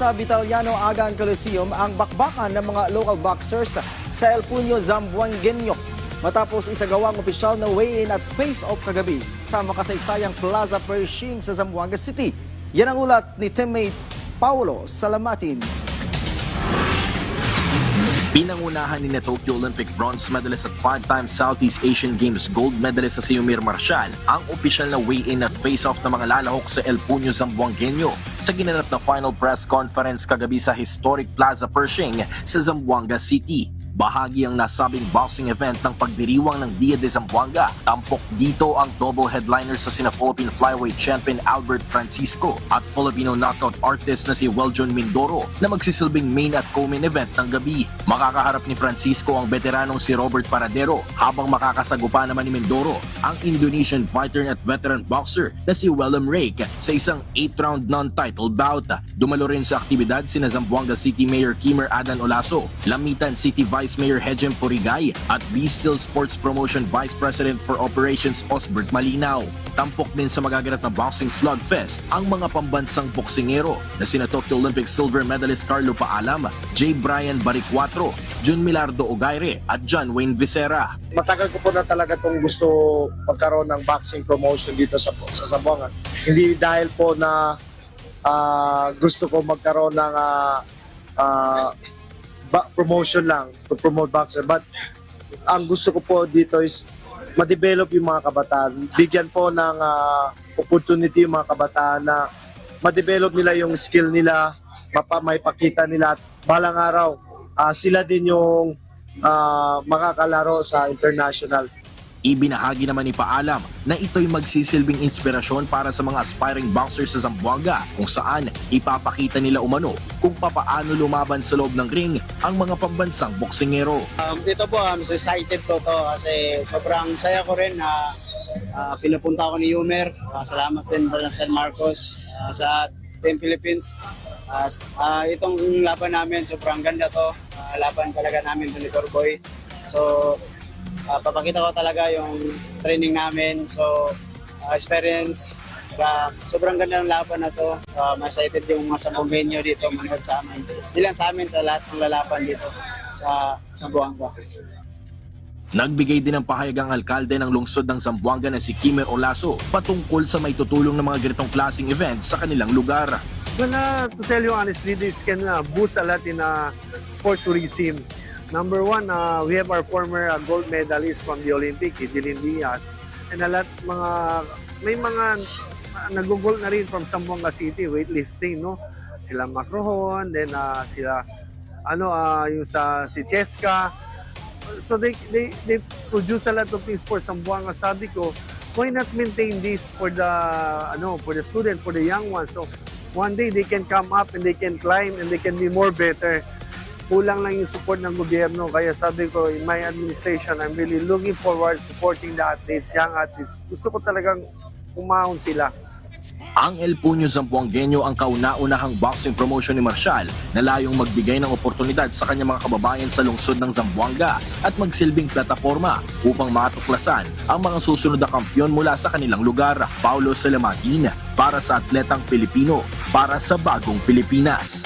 sa Vitaliano Agan Coliseum ang bakbakan ng mga local boxers sa El Puño, Zamboangueño. Matapos isagawang opisyal na weigh-in at face-off kagabi sa makasaysayang Plaza Pershing sa Zamboanga City. Yan ang ulat ni teammate Paulo Salamatin. Pinangunahan ni Tokyo Olympic bronze medalist at 5-time Southeast Asian Games gold medalist sa Siomir Marcial ang opisyal na weigh-in at face-off ng mga lalahok sa El Puño, Zamboangueño sa ginanap na final press conference kagabi sa historic Plaza Pershing sa Zamboanga City. Bahagi ang nasabing boxing event ng pagdiriwang ng Dia de Zamboanga. Tampok dito ang double headliner sa sina Philippine flyweight champion Albert Francisco at Filipino knockout artist na si Weljon Mindoro na magsisilbing main at co-main event ng gabi. Makakaharap ni Francisco ang veteranong si Robert Paradero habang makakasagupa naman ni Mindoro ang Indonesian fighter at veteran boxer na si Willem Rake sa isang 8-round non-title bout. Dumalo rin sa aktibidad sina Zamboanga City Mayor Kimmer Adan Olaso, Lamitan City Vice Mayor Hejem Furigay at B-Steel Sports Promotion Vice President for Operations Osbert Malinaw. Tampok din sa magaganap na boxing slugfest ang mga pambansang boksingero na sina Tokyo Olympic silver medalist Carlo Paalam, J. Brian Baricuatro, Jun Milardo Ogaire at John Wayne Visera. Matagal ko po na talaga itong gusto magkaroon ng boxing promotion dito sa Zamboanga. Hindi dahil po na gusto ko magkaroon ng promotion lang to promote boxer, but ang gusto ko po dito is ma-develop yung mga kabataan, bigyan po ng opportunity yung mga kabataan na ma-develop nila yung skill nila, maipakita nila at balang araw sila din yung makakalaro sa international. Ibinahagi naman ni Paalam na ito'y magsisilbing inspirasyon para sa mga aspiring boxers sa Zamboanga kung saan ipapakita nila umano kung papaano lumaban sa loob ng ring ang mga pambansang boksingero. Ito po, I'm so excited po to kasi sobrang saya ko rin na pinupunta ako ni Yumer. Salamat din po ng San Marcos sa Team Philippines. Itong laban namin, sobrang ganda to. Laban talaga namin ni Torboy. So, papakita ko talaga yung training namin. So, experience. Sobrang ganda ng laban na to. Excited yung mga Zamboangueño dito manood sa amin. Hindi lang sa amin, sa lahat ng lalaban dito sa Zamboanga. Nagbigay din ng pahayag ang alkalde ng lungsod ng Zamboanga na si Kimmer Olaso patungkol sa may tutulong ng mga ganitong klaseng event sa kanilang lugar. To tell you honestly, this can boost a lot in sport tourism. Number one, we have our former gold medalist from the Olympic, Dylan Diaz, and a lot may mga nag-gold na rin from Zamboanga City weightlifting, no? Sila Macrohon, then sila si Cheska. So they produce a lot of things for Zamboanga. Sabi ko, why not maintain this for the student, for the young ones? So one day they can come up and they can climb and they can be more better. Kulang lang yung support ng gobyerno. Kaya sabi ko, in my administration, I'm really looking forward supporting the athletes, young athletes. Gusto ko talagang umahon sila. Ang El Puño Zamboangueño ang kauna-unahang boxing promotion ni Marcial na layong magbigay ng oportunidad sa kanyang mga kababayan sa lungsod ng Zamboanga at magsilbing plataforma upang matuklasan ang mga susunod na kampyon mula sa kanilang lugar. Paulo Salamatin para sa Atletang Pilipino, para sa Bagong Pilipinas.